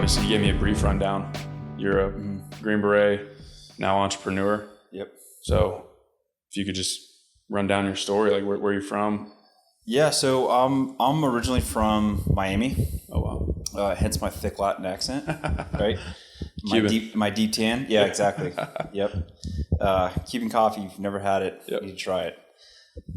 obviously you gave me a brief rundown. You're a Green Beret, now entrepreneur. Yep. So if you could just run down your story, like where you're from. Yeah, so I'm originally from Miami. Oh wow. Hence my thick Latin accent, right? Cuban. My deep tan. Yeah, exactly. Yep. Cuban coffee. If you've never had it, Yep. you need to try it.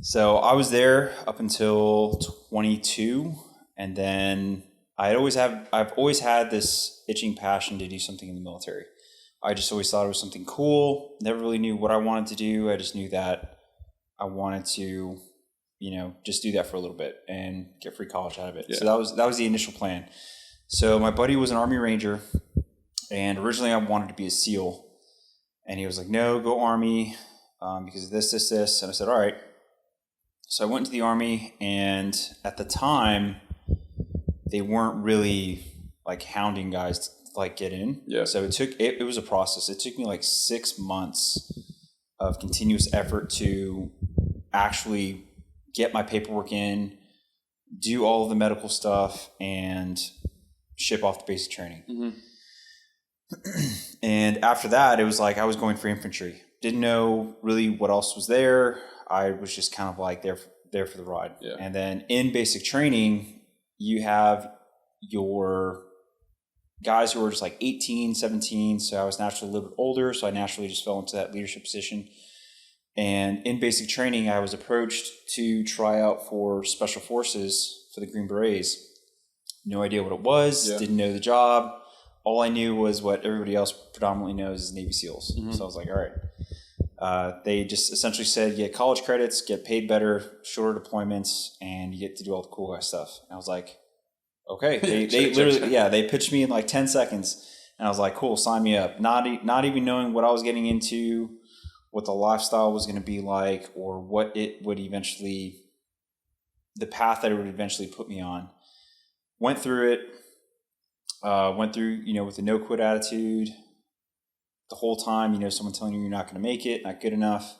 So I was there up until 22, and then I've always had this itching passion to do something in the military. I just always thought it was something cool. Never really knew what I wanted to do. I just knew that I wanted to, just do that for a little bit and get free college out of it. Yeah. So that was the initial plan. So my buddy was an Army Ranger, and originally I wanted to be a SEAL, and he was like, "No, go Army because of this." And I said, "All right." So I went to the Army, and at the time, they weren't really like hounding guys to like get in. Yeah. So it was a process. It took me like 6 months of continuous effort to actually get my paperwork in, do all of the medical stuff, and ship off the basic training. Mm-hmm. And after that, it was like I was going for infantry. Didn't know really what else was there. I was just kind of like there for the ride. Yeah. And then in basic training, you have your guys who were just like 18, 17. So I was naturally a little bit older. So I naturally just fell into that leadership position. And in basic training, I was approached to try out for Special Forces for the Green Berets. No idea what it was. Yeah. Didn't know the job. All I knew was what everybody else predominantly knows as Navy SEALs. Mm-hmm. So I was like, all right. They just essentially said, you get college credits, get paid better, shorter deployments, and you get to do all the cool guy stuff. And I was like, okay. They literally, they pitched me in like 10 seconds. And I was like, cool, sign me up. Not even knowing what I was getting into, what the lifestyle was going to be like, or what it would eventually, the path that it would eventually put me on. Went through it, with a no quit attitude the whole time, someone telling you you're not going to make it, not good enough.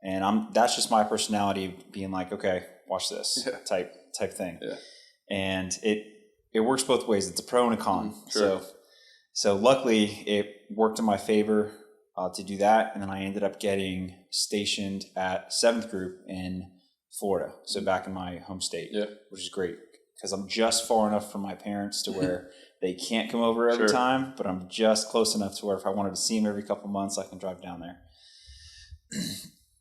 And that's just my personality being like, okay, watch this type thing. Yeah. And it works both ways. It's a pro and a con. Sure. So luckily it worked in my favor to do that. And then I ended up getting stationed at 7th Group in Florida. So back in my home state, which is great because I'm just far enough from my parents to where they can't come over every time, but I'm just close enough to where if I wanted to see them every couple of months, I can drive down there.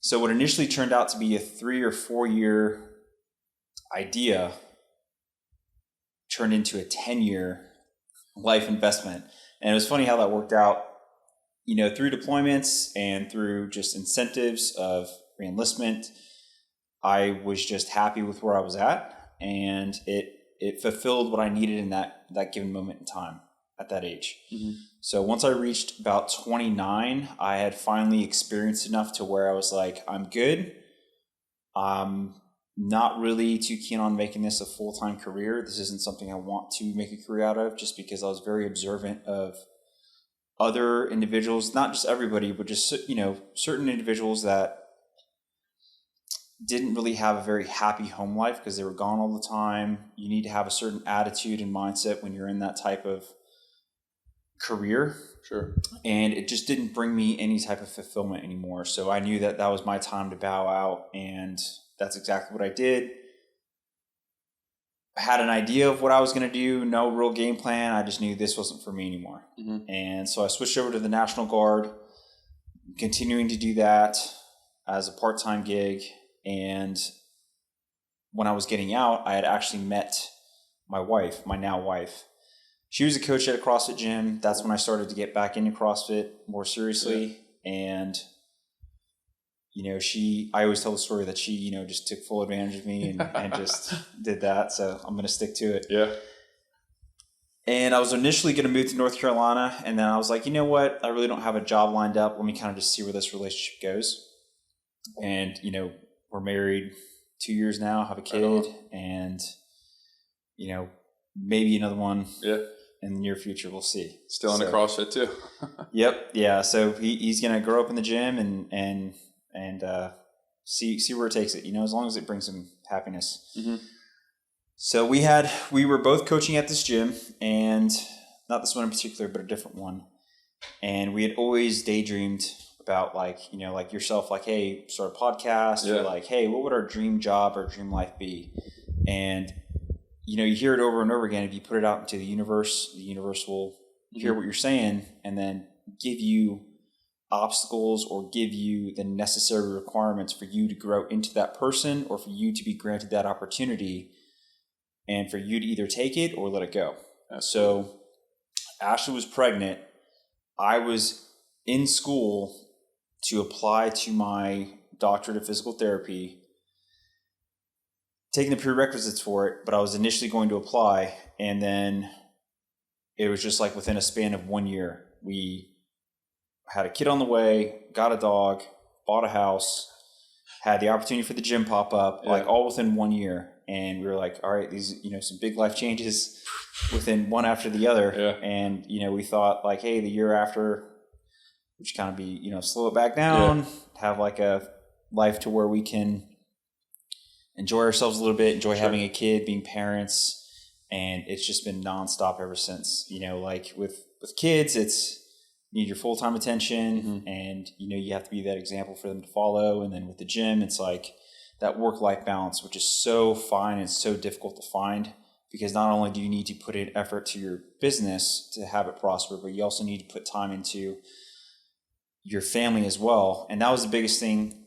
So what initially turned out to be a 3 or 4 year idea turned into a 10-year life investment. And it was funny how that worked out, through deployments and through just incentives of reenlistment. I was just happy with where I was at, and it fulfilled what I needed in that given moment in time at that age. Mm-hmm. So once I reached about 29, I had finally experienced enough to where I was like, I'm good. I'm not really too keen on making this a full-time career. This isn't something I want to make a career out of, just because I was very observant of other individuals, not just everybody, but just, certain individuals that didn't really have a very happy home life because they were gone all the time. You need to have a certain attitude and mindset when you're in that type of career. Sure. And it just didn't bring me any type of fulfillment anymore. So I knew that was my time to bow out, and that's exactly what I did. I had an idea of what I was going to do, no real game plan. I just knew this wasn't for me anymore. Mm-hmm. And so I switched over to the National Guard, continuing to do that as a part-time gig. And when I was getting out, I had actually met my wife, my now wife. She was a coach at a CrossFit gym. That's when I started to get back into CrossFit more seriously. Yeah. And, I always tell the story that she, just took full advantage of me and just did that. So I'm going to stick to it. Yeah. And I was initially going to move to North Carolina. And then I was like, you know what? I really don't have a job lined up. Let me kind of just see where this relationship goes. And, we're married 2 years now, have a kid, and, maybe another one in the near future. We'll see. Still into CrossFit too. Yep. Yeah. So he's going to grow up in the gym and see where it takes it, as long as it brings him happiness. Mm-hmm. So we were both coaching at this gym, and not this one in particular, but a different one. And we had always daydreamed about like, you know, like yourself, like, hey, start a podcast, or like, hey, what would our dream job or dream life be? And, you know, you hear it over and over again. If you put it out into the universe will hear what you're saying and then give you obstacles or give you the necessary requirements for you to grow into that person, or for you to be granted that opportunity, and for you to either take it or let it go. So Ashley was pregnant. I was in school to apply to my doctorate of physical therapy, taking the prerequisites for it, but I was initially going to apply, and then it was just like within a span of 1 year, we had a kid on the way, got a dog, bought a house, had the opportunity for the gym pop up, like all within 1 year. And we were like, all right, these, you know, some big life changes within one after the other. And, you know, we thought like, hey, the year after, we should kind of be, you know, slow it back down, have like a life to where we can enjoy ourselves a little bit, enjoy having a kid, being parents. And it's just been nonstop ever since. You know, like with kids, it's, you need your full-time attention, and, you know, you have to be that example for them to follow. And then with the gym, it's like that work-life balance, which is so fine and so difficult to find, because not only do you need to put in effort to your business to have it prosper, but you also need to put time into your family as well. And that was the biggest thing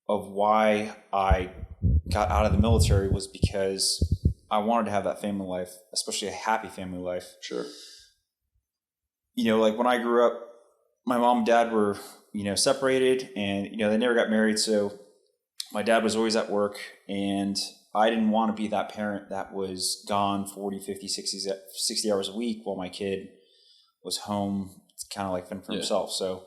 of why I got out of the military, was because I wanted to have that family life, especially a happy family life. Sure. You know, like when I grew up, my mom and dad were, you know, separated, and, you know, they never got married. So my dad was always at work, and I didn't want to be that parent that was gone 40, 50, 60 hours a week while my kid was home, kind of like fending for himself. So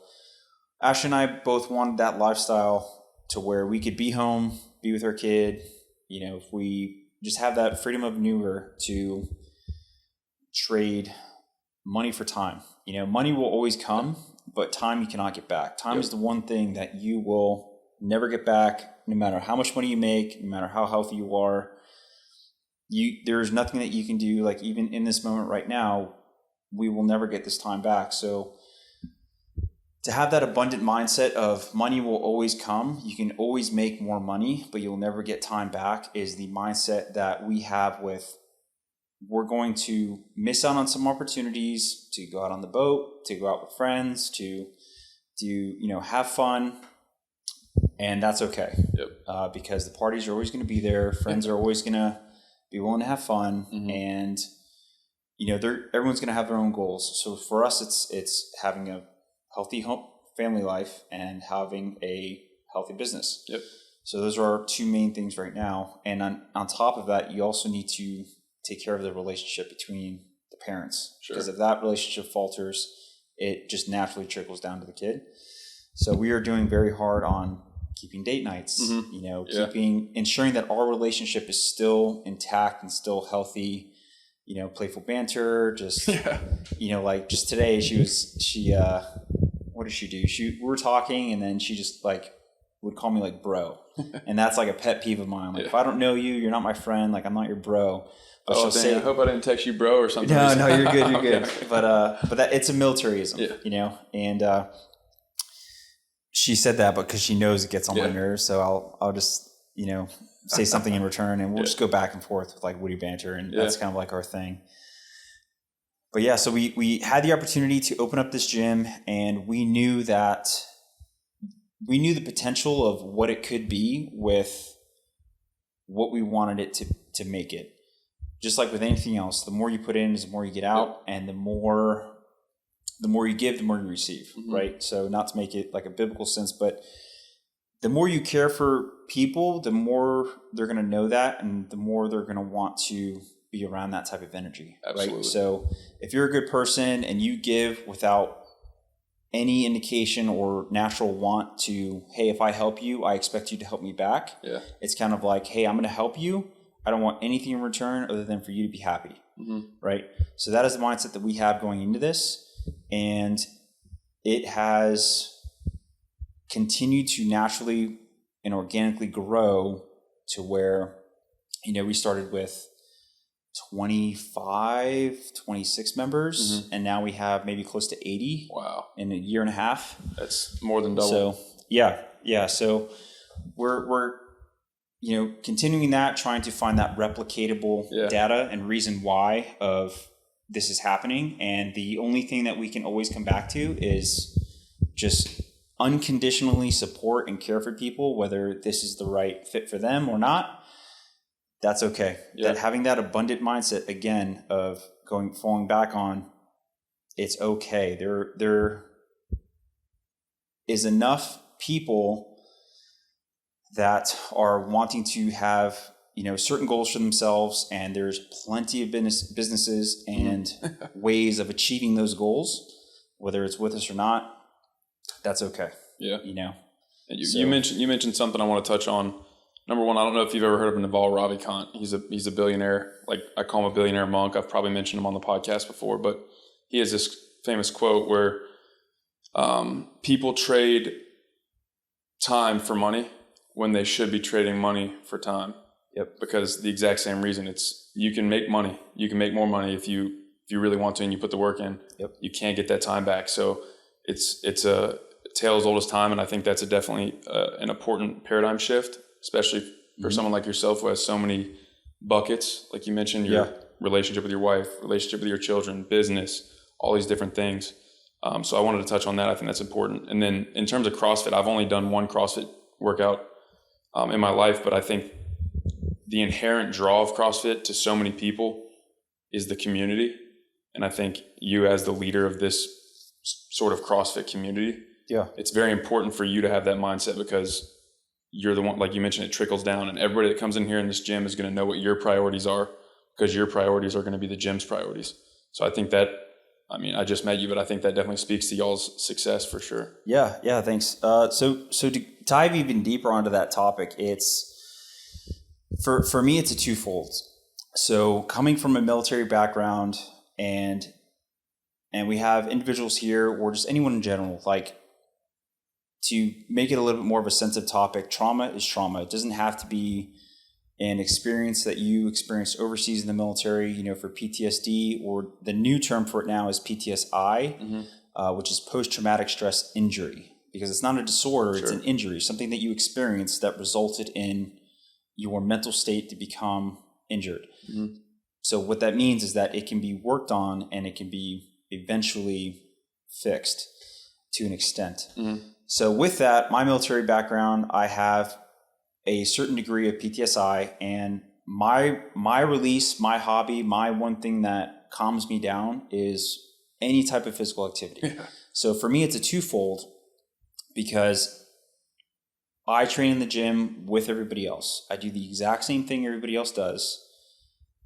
Ash and I both wanted that lifestyle to where we could be home, be with our kid. You know, if we just have that freedom of maneuver to trade money for time. You know, money will always come, but time you cannot get back. Time is the one thing that you will never get back, no matter how much money you make, no matter how healthy you are. There's nothing that you can do. Like even in this moment right now, we will never get this time back. So to have that abundant mindset of money will always come, you can always make more money, but you'll never get time back, is the mindset that we have with, we're going to miss out on some opportunities to go out on the boat, to go out with friends, to you know, have fun. And that's okay. Because the parties are always going to be there. Friends are always going to be willing to have fun. And, you know, everyone's going to have their own goals. So for us, it's having a healthy home family life and having a healthy business. So those are our two main things right now. And on top of that, you also need to take care of the relationship between the parents. Because if that relationship falters, it just naturally trickles down to the kid. So we are doing very hard on keeping date nights, you know, ensuring that our relationship is still intact and still healthy, you know, playful banter, just, you know, like just today what did she do? We were talking, and then she just like would call me like bro. And that's like a pet peeve of mine. Like if I don't know you, you're not my friend, like I'm not your bro. But she'll say, I hope I didn't text you bro or something. No, you're good. You're good. But that it's a militarism, you know, and, she said that because she knows it gets on my nerves. So I'll just, you know, say something in return, and we'll just go back and forth with like witty banter. And that's kind of like our thing. But yeah, so we had the opportunity to open up this gym, and we knew the potential of what it could be with what we wanted it to make it. Just like with anything else, the more you put in is the more you get out, and the more you give, the more you receive, right? So not to make it like a biblical sense, but the more you care for people, the more they're going to know that, and the more they're going to want to be around that type of energy. Absolutely. Right? So if you're a good person and you give without any indication or natural want to, hey, if I help you, I expect you to help me back. It's kind of like, hey, I'm going to help you. I don't want anything in return other than for you to be happy. Right? So that is the mindset that we have going into this. And it has continued to naturally and organically grow to where, you know, we started with 26 members, and now we have maybe close to 80. Wow. In a year and a half. That's more than double. So yeah. So we're continuing that, trying to find that replicatable data and reason why of this is happening. And the only thing that we can always come back to is just unconditionally support and care for people, whether this is the right fit for them or not. That's okay. That having that abundant mindset again of falling back on, it's okay. There is enough people that are wanting to have certain goals for themselves, and there's plenty of businesses and ways of achieving those goals, whether it's with us or not. That's okay. Yeah. You mentioned something I want to touch on. Number one, I don't know if you've ever heard of Naval Ravikant. He's a billionaire. Like, I call him a billionaire monk. I've probably mentioned him on the podcast before, but he has this famous quote where people trade time for money when they should be trading money for time. Yep. Because the exact same reason. You can make money. You can make more money if you really want to and you put the work in. Yep. You can't get that time back. So it's a tale as old as time, and I think that's definitely an important paradigm shift, especially for someone like yourself who has so many buckets, like you mentioned, your relationship with your wife, relationship with your children, business, all these different things. So I wanted to touch on that. I think that's important. And then in terms of CrossFit, I've only done one CrossFit workout in my life, but I think the inherent draw of CrossFit to so many people is the community. And I think you, as the leader of this sort of CrossFit community, it's very important for you to have that mindset, because you're the one, like you mentioned, it trickles down, and everybody that comes in here in this gym is going to know what your priorities are, because your priorities are going to be the gym's priorities. So I think that, I just met you, but I think that definitely speaks to y'all's success for sure. Yeah. Thanks. So to dive even deeper onto that topic, it's for me, it's a twofold. So coming from a military background, and we have individuals here, or just anyone in general, like, to make it a little bit more of a sensitive topic, trauma is trauma. It doesn't have to be an experience that you experienced overseas in the military, for PTSD, or the new term for it now is PTSI, which is post-traumatic stress injury, because it's not a disorder, It's an injury, something that you experienced that resulted in your mental state to become injured. So what that means is that it can be worked on, and it can be eventually fixed to an extent. So with that, my military background, I have a certain degree of PTSI, and my release, my hobby, my one thing that calms me down is any type of physical activity. So for me, it's a twofold, because I train in the gym with everybody else. I do the exact same thing everybody else does.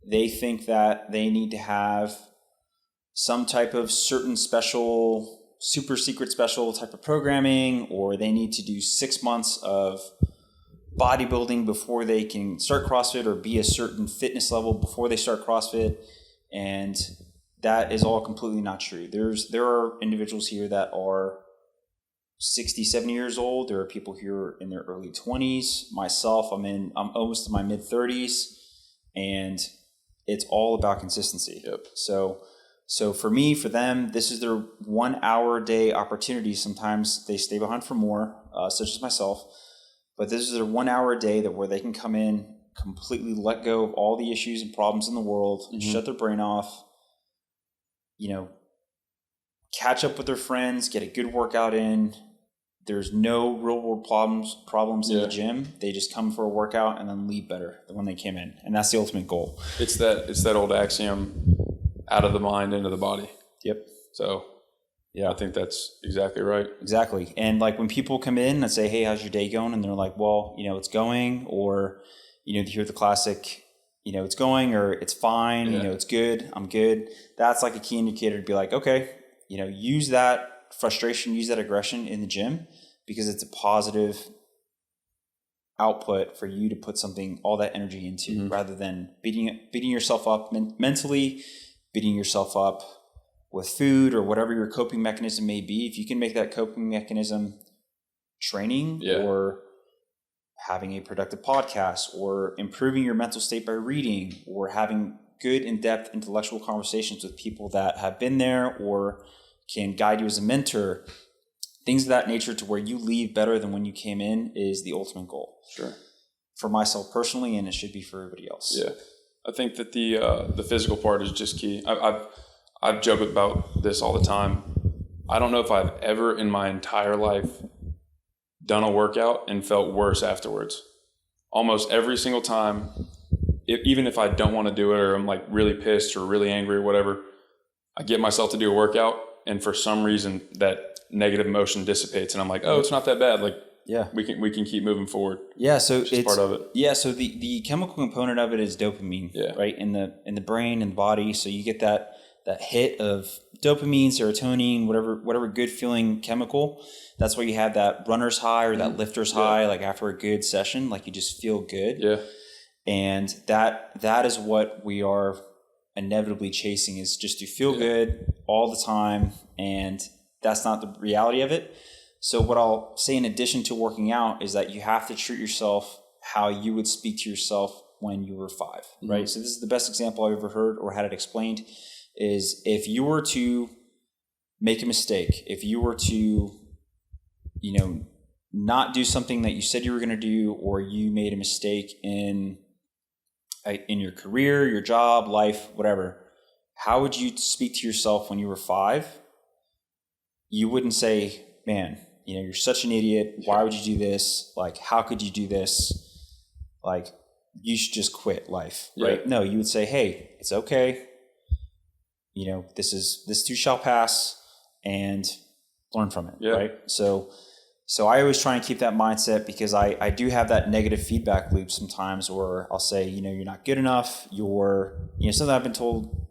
They think that they need to have some type of certain special, super secret special type of programming, or they need to do 6 months of bodybuilding before they can start CrossFit, or be a certain fitness level before they start CrossFit. And that is all completely not true. There are individuals here that are 60, 70 years old. There are people here in their early 20s. Myself, I'm almost in my mid 30s, and it's all about consistency. So for me, for them, this is their 1 hour a day opportunity. Sometimes they stay behind for more, such as myself, but this is their 1 hour a day where they can come in, completely let go of all the issues and problems in the world, shut their brain off, catch up with their friends, get a good workout in. There's no real world problems in the gym. They just come for a workout and then leave better than when they came in. And that's the ultimate goal. It's that old axiom, out of the mind, into the body. So I think that's exactly right. Exactly. And like when people come in and say, hey, how's your day going? And they're like, well, it's going, or, you hear the classic, it's going, or it's fine, it's good, I'm good. That's like a key indicator to be like, okay, use that frustration, use that aggression in the gym, because it's a positive output for you to put all that energy into, rather than beating yourself up mentally, beating yourself up with food or whatever your coping mechanism may be. If you can make that coping mechanism training, or having a productive podcast, or improving your mental state by reading, or having good in-depth intellectual conversations with people that have been there or can guide you as a mentor, things of that nature, to where you leave better than when you came in, is the ultimate goal. Sure. For myself personally, and it should be for everybody else. Yeah. I think that the physical part is just key. I've joked about this all the time. I don't know if I've ever in my entire life done a workout and felt worse afterwards. Almost every single time, even if I don't want to do it, or I'm like really pissed or really angry or whatever, I get myself to do a workout, and for some reason that negative emotion dissipates, and I'm like, oh, it's not that bad. Like, yeah, we can keep moving forward. Yeah, so it's part of it. Yeah, so the chemical component of it is dopamine, right, in the brain and the body. So you get that hit of dopamine, serotonin, whatever good feeling chemical. That's why you have that runner's high or that lifter's high, like after a good session, like you just feel good. Yeah. And that is what we are inevitably chasing, is just to feel good all the time, and that's not the reality of it. So what I'll say in addition to working out is that you have to treat yourself how you would speak to yourself when you were 5, right? So this is the best example I've ever heard or had it explained, is if you were to make a mistake, if you were to, not do something that you said you were going to do, or you made a mistake in your career, your job, life, whatever, how would you speak to yourself when you were 5? You wouldn't say, man, you're such an idiot. Why would you do this? Like, how could you do this? Like, you should just quit life, right? Yeah. No, you would say, hey, it's okay. This too shall pass, and learn from it, right? So I always try and keep that mindset, because I do have that negative feedback loop sometimes where I'll say, you're not good enough. Something I've been told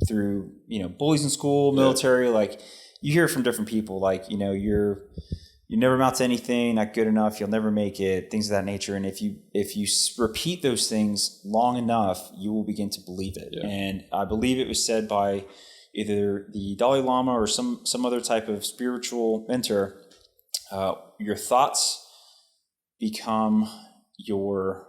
through, bullies in school, military, like, you hear from different people, like, you never amount to anything, not good enough, you'll never make it, things of that nature. And if you repeat those things long enough, you will begin to believe it. Yeah. And I believe it was said by either the Dalai Lama or some other type of spiritual mentor, your thoughts become your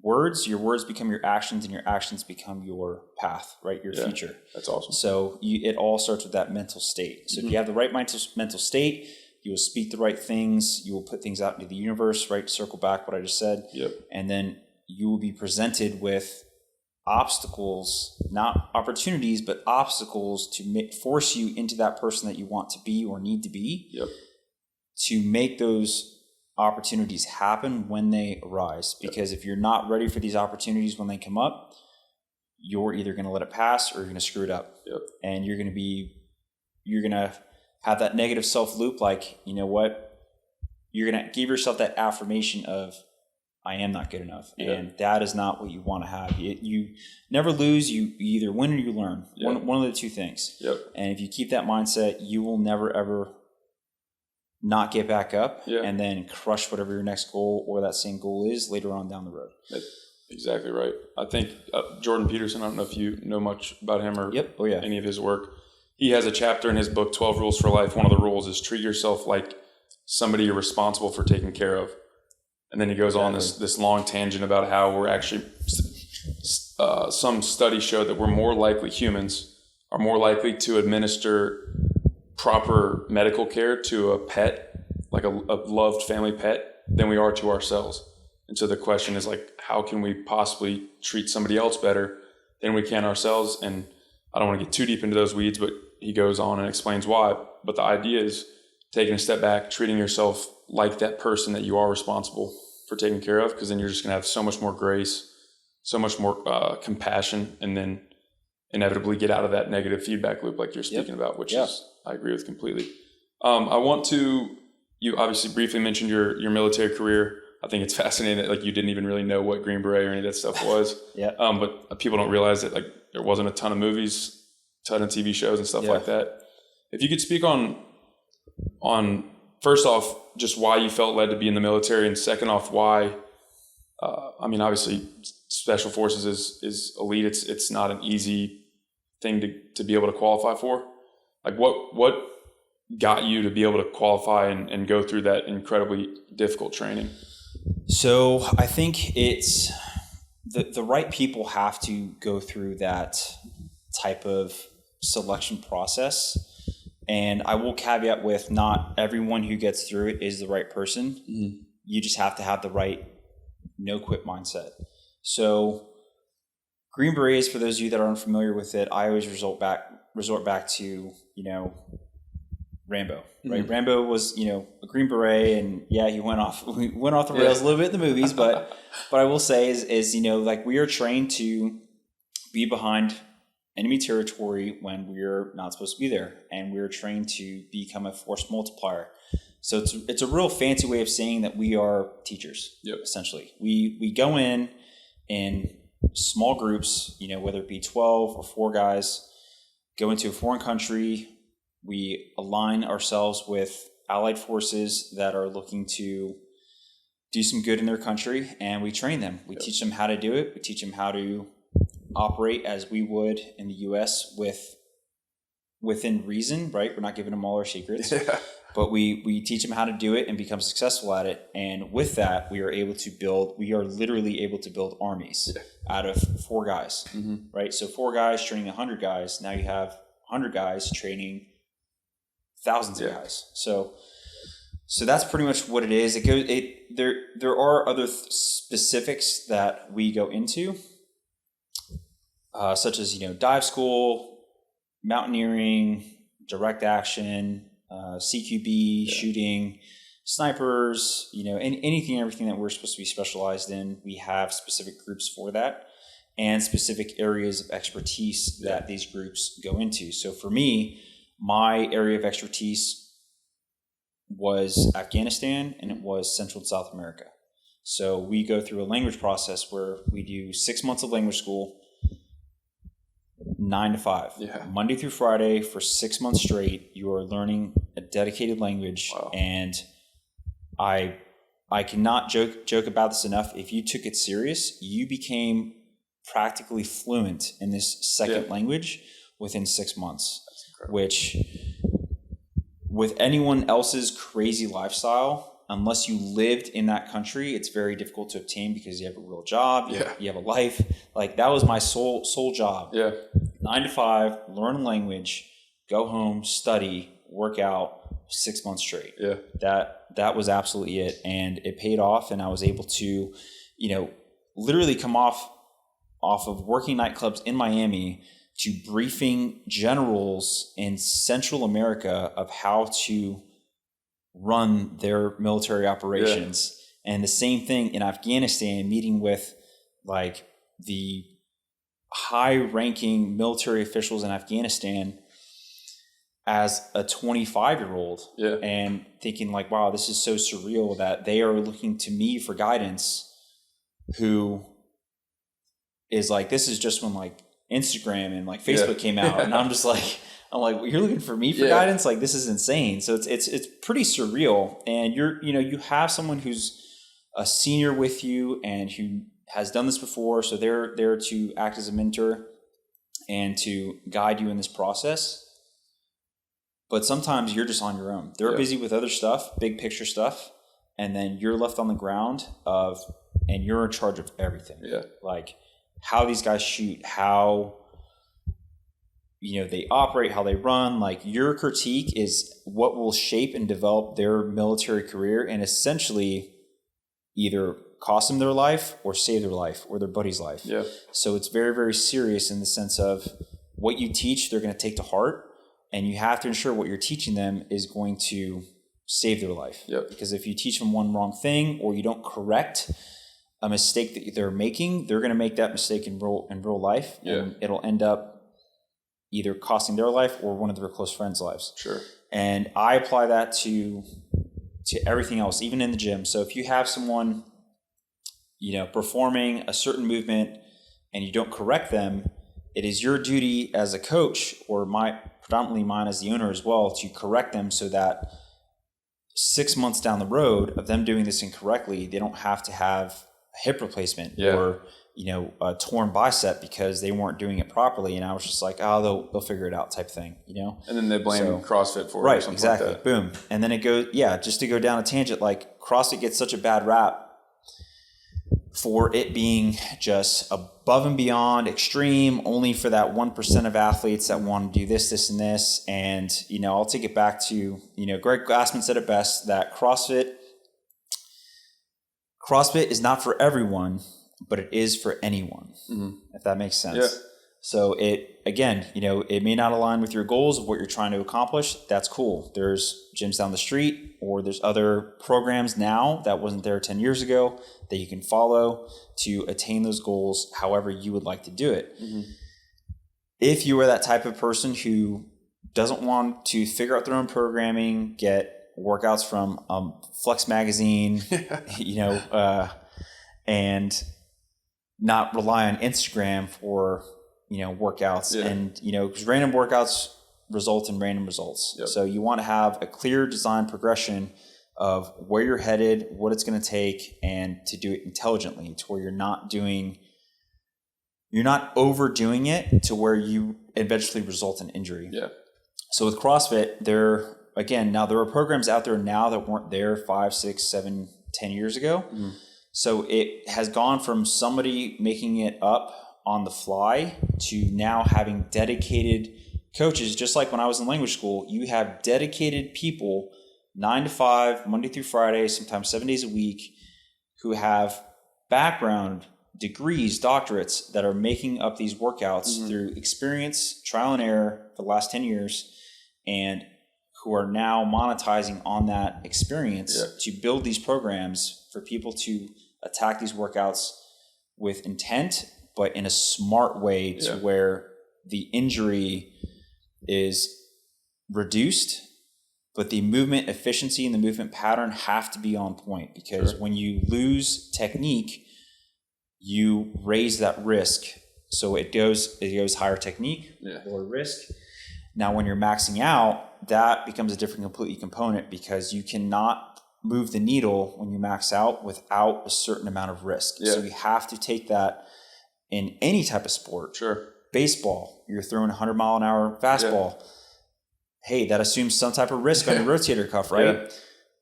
words become your actions, and your actions become your path, right? Your future. That's awesome. So it all starts with that mental state. So if you have the right mental state, you will speak the right things, you will put things out into the universe, right? Circle back what I just said. Yep. And then you will be presented with obstacles, not opportunities, but obstacles to force you into that person that you want to be or need to be. Yep. To make those opportunities happen when they arise. Because if you're not ready for these opportunities when they come up, you're either going to let it pass or you're going to screw it up. Yep. And you're going to have that negative self loop. Like, you know what? You're going to give yourself that affirmation of, I am not good enough. Yeah. And that is not what you want to have. You never lose. You either win or you learn. Yeah. One of the two things. Yep. And if you keep that mindset, you will never, ever not get back up and then crush whatever your next goal or that same goal is later on down the road. That's exactly right. I think Jordan Peterson, I don't know if you know much about him or any of his work. He has a chapter in his book, 12 Rules for Life. One of the rules is treat yourself like somebody you're responsible for taking care of. And then he goes on this long tangent about how we're actually, some studies show that humans are more likely to administer proper medical care to a pet, like a loved family pet, than we are to ourselves. And so the question is, like, how can we possibly treat somebody else better than we can ourselves? And I don't want to get too deep into those weeds, but he goes on and explains why. But the idea is taking a step back, treating yourself like that person that you are responsible for taking care of, because then you're just going to have so much more grace, so much more compassion, and then inevitably get out of that negative feedback loop like you're speaking about, which is, I agree with completely. You obviously briefly mentioned your military career. I think it's fascinating that, like, you didn't even really know what Green Beret or any of that stuff was. But people don't realize that, like, there wasn't a ton of movies, ton of TV shows and stuff like that. If you could speak on first off, just why you felt led to be in the military, and second off, why, obviously Special Forces is elite. It's not an easy thing to be able to qualify for. Like, what got you to be able to qualify and go through that incredibly difficult training? So I think it's the right people have to go through that type of selection process. And I will caveat with, not everyone who gets through it is the right person. Mm-hmm. You just have to have the right no quit mindset. So Green Berets, for those of you that are unfamiliar with it, I always resort back to, Rambo, right? Mm-hmm. Rambo was, a Green Beret, and yeah, he went off the rails a little bit in the movies, but I will say is we are trained to be behind enemy territory when we're not supposed to be there, and we're trained to become a force multiplier. So it's a real fancy way of saying that we are teachers. Yep. Essentially. We go in small groups, whether it be 12 or 4 guys, go into a foreign country. We align ourselves with allied forces that are looking to do some good in their country, and we train them. We teach them how to do it. We teach them how to operate as we would in the U.S. within reason, right? We're not giving them all our secrets, but we teach them how to do it and become successful at it. And with that, we are literally able to build armies out of 4 guys, right? So 4 guys training 100 guys. Now you have 100 guys training thousands of guys. So that's pretty much what it is. There are other specifics that we go into, such as, dive school, mountaineering, direct action, CQB, shooting, snipers, anything, everything that we're supposed to be specialized in. We have specific groups for that and specific areas of expertise that these groups go into. So for me, my area of expertise was Afghanistan, and it was Central and South America. So we go through a language process where we do 6 months of language school, 9 to 5, Monday through Friday for 6 months straight. You are learning a dedicated language. Wow. And I cannot joke about this enough. If you took it serious, you became practically fluent in this second language within 6 months, which with anyone else's crazy lifestyle, unless you lived in that country, it's very difficult to obtain because you have a real job, you have a life. Like, that was my sole job. 9 to 5, learn a language, go home, study, work out 6 months straight. That was absolutely it. And it paid off, and I was able to, literally come off of working nightclubs in Miami to briefing generals in Central America of how to run their military operations. And the same thing in Afghanistan, meeting with the high-ranking military officials in Afghanistan as a 25-year-old and thinking wow, this is so surreal that they are looking to me for guidance, who is this is just when Instagram and Facebook came out, and I'm you're looking for me for guidance? This is insane. So it's pretty surreal. And you have someone who's a senior with you and who has done this before, so they're there to act as a mentor and to guide you in this process. But sometimes you're just on your own. They're busy with other stuff, big picture stuff, and then you're left on the ground and you're in charge of everything. How these guys shoot, how they operate, how they run. Your critique is what will shape and develop their military career, and essentially either cost them their life or save their life or their buddy's life. So it's very, very serious in the sense of what you teach, they're going to take to heart, and you have to ensure what you're teaching them is going to save their life. Because if you teach them one wrong thing, or you don't correct a mistake that they're making, they're going to make that mistake in real life, and it'll end up either costing their life or one of their close friends' lives. And I apply that to everything else, even in the gym. So if you have someone, performing a certain movement and you don't correct them, it is your duty as a coach, or predominantly mine as the owner as well, to correct them so that 6 months down the road of them doing this incorrectly, they don't have to have a hip replacement or a torn bicep because they weren't doing it properly. And I was just they'll figure it out type thing, And then they blame CrossFit for it. Right, or something exactly. like that. Boom. And then it goes, just to go down a tangent, CrossFit gets such a bad rap for it being just above and beyond extreme, only for that 1% of athletes that want to do this, this, and this. And, I'll take it back to, Greg Glassman said it best, that CrossFit is not for everyone, but it is for anyone, if that makes sense. Yeah. So it may not align with your goals of what you're trying to accomplish. That's cool. There's gyms down the street, or there's other programs now that wasn't there 10 years ago that you can follow to attain those goals however you would like to do it. Mm-hmm. If you are that type of person who doesn't want to figure out their own programming, get workouts from Flex Magazine, and not rely on Instagram for workouts, and because random workouts result in random results. Yep. So you want to have a clear design progression of where you're headed, what it's going to take, and to do it intelligently, to where you're not overdoing it to where you eventually result in injury. Yeah. So with CrossFit, there are programs out there now that weren't there 5, 6, 7, 10 years ago. Mm-hmm. So it has gone from somebody making it up on the fly to now having dedicated coaches. Just like when I was in language school, you have dedicated people 9 to 5, Monday through Friday, sometimes 7 days a week, who have background degrees, doctorates that are making up these workouts through experience, trial and error for the last 10 years, and who are now monetizing on that experience to build these programs for people to attack these workouts with intent, but in a smart way to where the injury is reduced, but the movement efficiency and the movement pattern have to be on point, because when you lose technique, you raise that risk. So it goes higher technique, lower risk. Now, when you're maxing out, that becomes a different completely component, because you cannot move the needle when you max out without a certain amount of risk. So you have to take that in any type of sport. Sure. Baseball, you're throwing 100-mile-an-hour fastball. Yeah. Hey, that assumes some type of risk on your rotator cuff, right? Yeah.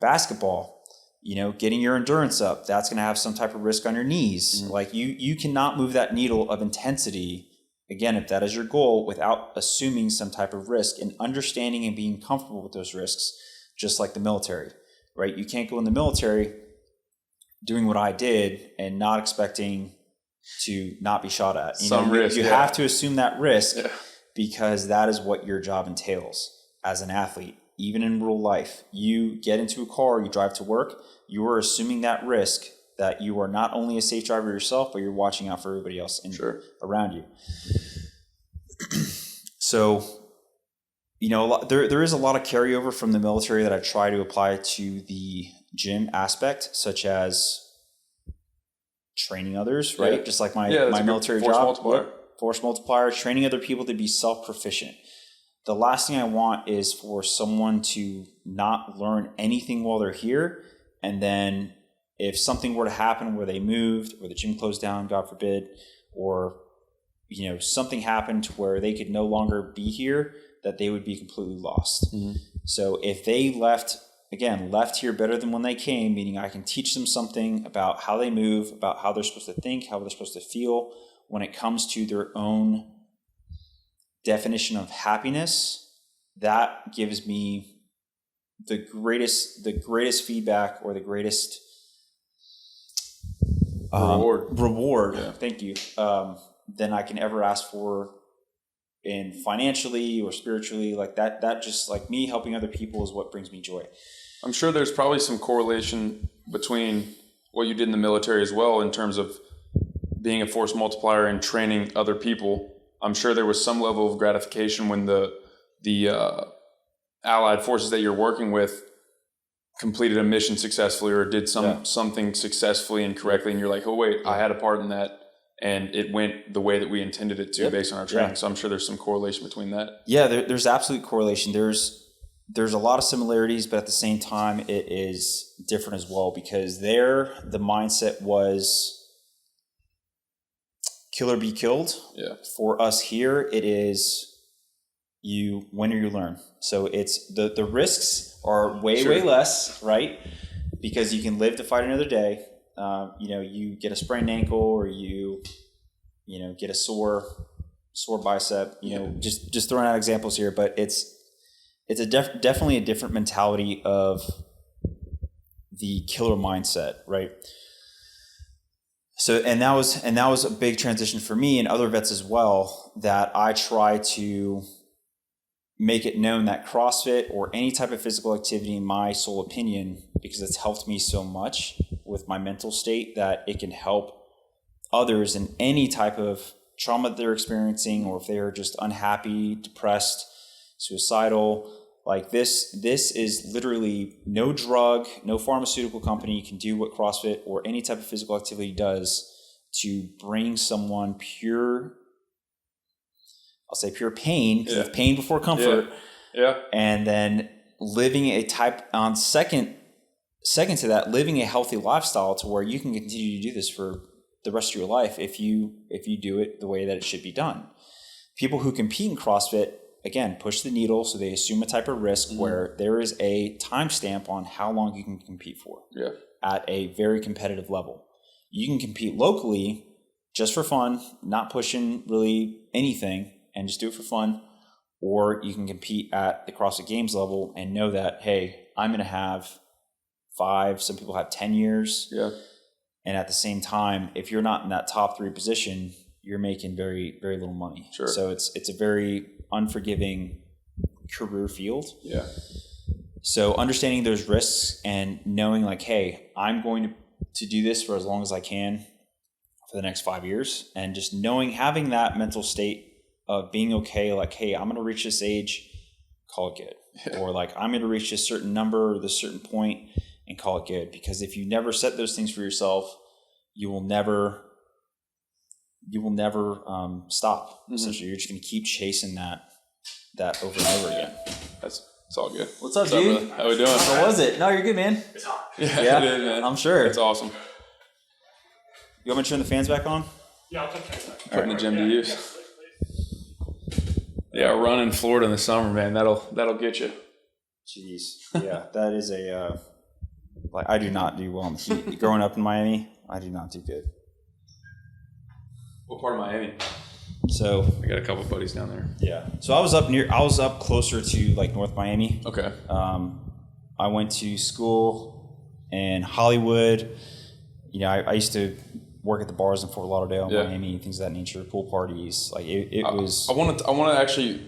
Basketball, getting your endurance up, that's going to have some type of risk on your knees. Mm-hmm. Like you cannot move that needle of intensity, again, if that is your goal, without assuming some type of risk and understanding and being comfortable with those risks, just like the military, right? You can't go in the military doing what I did and not expecting to not be shot at. You have to assume that risk because that is what your job entails as an athlete. Even in real life, you get into a car, you drive to work, you are assuming that risk that you are not only a safe driver yourself, but you're watching out for everybody else around you. So, there is a lot of carryover from the military that I try to apply to the gym aspect, such as training others, right? Yeah. Just like my military job, force multiplier, training other people to be self-proficient. The last thing I want is for someone to not learn anything while they're here, and then if something were to happen where they moved or the gym closed down, God forbid, or something happened to where they could no longer be here, that they would be completely lost. Mm-hmm. So if they left here better than when they came, meaning I can teach them something about how they move, about how they're supposed to think, how they're supposed to feel when it comes to their own definition of happiness, that gives me the greatest feedback, or the greatest reward. Yeah. Thank you. Than I can ever ask for, in financially or spiritually, like that just like me helping other people is what brings me joy. I'm sure there's probably some correlation between what you did in the military as well, in terms of being a force multiplier and training other people. I'm sure there was some level of gratification when the allied forces that you're working with completed a mission successfully, or did something successfully and correctly, and you're like, oh wait, I had a part in that, and it went the way that we intended it to based on our training. So I'm sure there's some correlation between that. Yeah, there's absolute correlation. There's a lot of similarities, but at the same time, it is different as well, because the mindset was kill or be killed. Yeah. For us here, it is you win or you learn. So it's the risks are way less, right? Because you can live to fight another day. you get a sprained ankle or you get a sore bicep, just throwing out examples here, but it's definitely a different mentality of the killer mindset, right? So, and that was a big transition for me and other vets as well, that I try to make it known that CrossFit or any type of physical activity, in my sole opinion, because it's helped me so much with my mental state, that it can help others in any type of trauma that they're experiencing, or if they're just unhappy, depressed, suicidal. Like this is literally no drug, no pharmaceutical company can do what CrossFit or any type of physical activity does to bring someone pure pain, because it's pain before comfort. Yeah. And then living second to that, living a healthy lifestyle to where you can continue to do this for the rest of your life if you do it the way that it should be done. People who compete in CrossFit, again, push the needle, so they assume a type of risk where there is a timestamp on how long you can compete for at a very competitive level. You can compete locally just for fun, not pushing really anything, and just do it for fun. Or you can compete at the CrossFit Games level and know that, hey, I'm going to have 5, some people have 10 years. Yeah. And at the same time, if you're not in that top 3 position, you're making very, very little money. Sure. So it's a very unforgiving career field. Yeah. So understanding those risks and knowing like, hey, I'm going to do this for as long as I can for the next 5 years, and just knowing, having that mental state of being okay, like, hey, I'm going to reach this age, call it good. Or like, I'm going to reach this certain number or this certain point and call it good. Because if you never set those things for yourself, you will never stop. Essentially, you're just going to keep chasing that over and over again. It's all good. What's up, dude? Brother? How we doing? How was it? No, you're good, man. It's hot. Yeah, it is, man. I'm sure. It's awesome. You want me to turn the fans back on? Yeah, I'll take that. Putting the gym to use. Yeah, run in Florida in the summer, man. That'll get you. Jeez. Yeah, that is like, I do not do well in the heat. Growing up in Miami, I do not do good. What part of Miami? So I got a couple buddies down there. yeah. So I was up closer to like North Miami. Okay. I went to school in Hollywood. I used to work at the bars in Fort Lauderdale, Miami, things of that nature, pool parties. Like it was. I want to actually.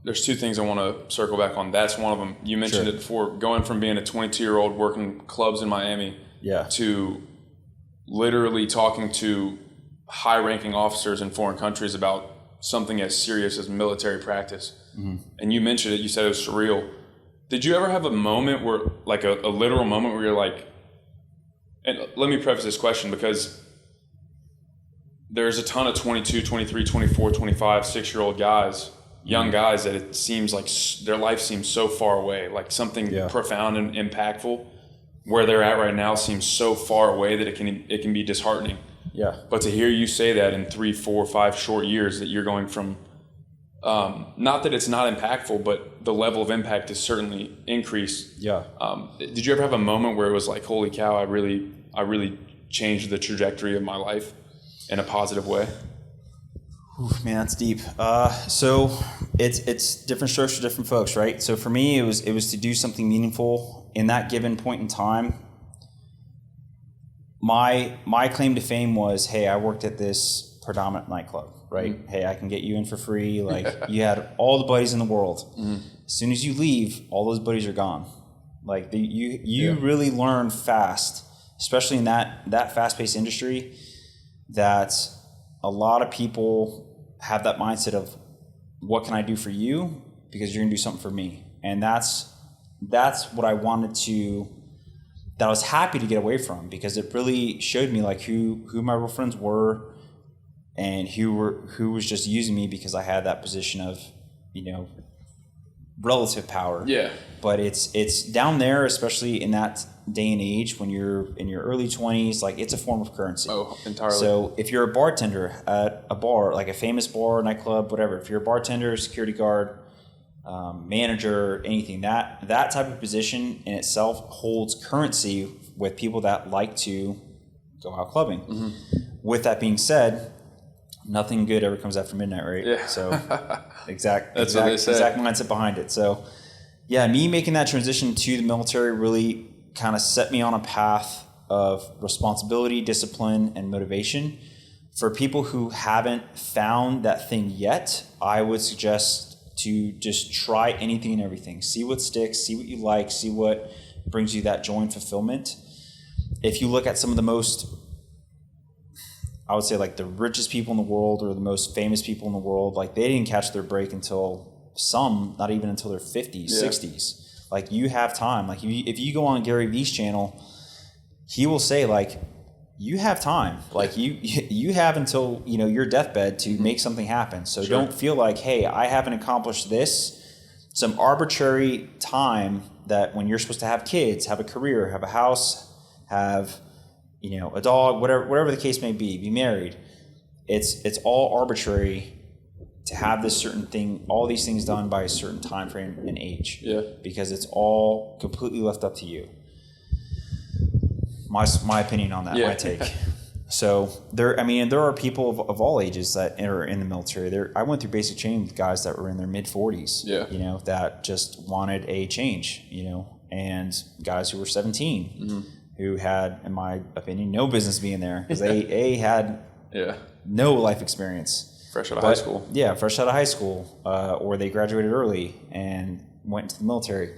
There's 2 things I want to circle back on. That's one of them. You mentioned it before. Going from being a 22-year-old working clubs in Miami, to literally talking to high-ranking officers in foreign countries about something as serious as military practice. Mm-hmm. And you mentioned it. You said it was surreal. Did you ever have a moment where, like a literal moment where you're like, and let me preface this question because there's a ton of 22, 23, 24, 25, 6-year-old guys, young guys, that it seems like their life seems so far away, like something profound and impactful. Where they're at right now seems so far away that it can be disheartening. Yeah. But to hear you say that in 3, 4, 5 short years, that you're going from, not that it's not impactful, but the level of impact is certainly increased. Yeah. Did you ever have a moment where it was like, holy cow, I really changed the trajectory of my life in a positive way? Oof, man, that's deep. So it's different strokes for different folks, right? So for me, it was to do something meaningful in that given point in time. My claim to fame was, hey, I worked at this predominant nightclub, right? Mm-hmm. Hey, I can get you in for free. Like you had all the buddies in the world. Mm-hmm. As soon as you leave, all those buddies are gone. Like you really learn fast, especially in that fast-paced industry, that a lot of people have that mindset of, what can I do for you? Because you're gonna do something for me. And that's what I wanted to, that I was happy to get away from, because it really showed me like who my real friends were and who was just using me because I had that position of, relative power. Yeah. But it's down there, especially in that day and age when you're in your early 20s, like it's a form of currency. Oh, entirely. So if you're a bartender at a bar, like a famous bar, nightclub, whatever, if you're a bartender, security guard, manager, anything, that type of position in itself holds currency with people that like to go out clubbing. With that being said, nothing good ever comes after midnight, right? Yeah. So exact mindset behind it. So yeah, me making that transition to the military really kind of set me on a path of responsibility, discipline, and motivation. For people who haven't found that thing yet, I would suggest to just try anything and everything. See what sticks, see what you like, see what brings you that joy and fulfillment. If you look at some of the most, I would say like the richest people in the world or the most famous people in the world, like they didn't catch their break until not even until their 50s, 60s. Like you have time. Like if you go on Gary Vee's channel, he will say like, you have time. Like you have until, your deathbed to make something happen. So don't feel like, hey, I haven't accomplished this, some arbitrary time that when you're supposed to have kids, have a career, have a house, have, a dog, whatever the case may be married. It's all arbitrary to have this certain thing, all these things done by a certain time frame and age. Yeah. Because it's all completely left up to you. My opinion on that, my take. So there are people of all ages that are in the military. I went through basic training with guys that were in their mid 40s, that just wanted a change, and guys who were 17 who had, in my opinion, no business being there because they had no life experience. Fresh out of high school. Yeah, fresh out of high school, or they graduated early and went into the military.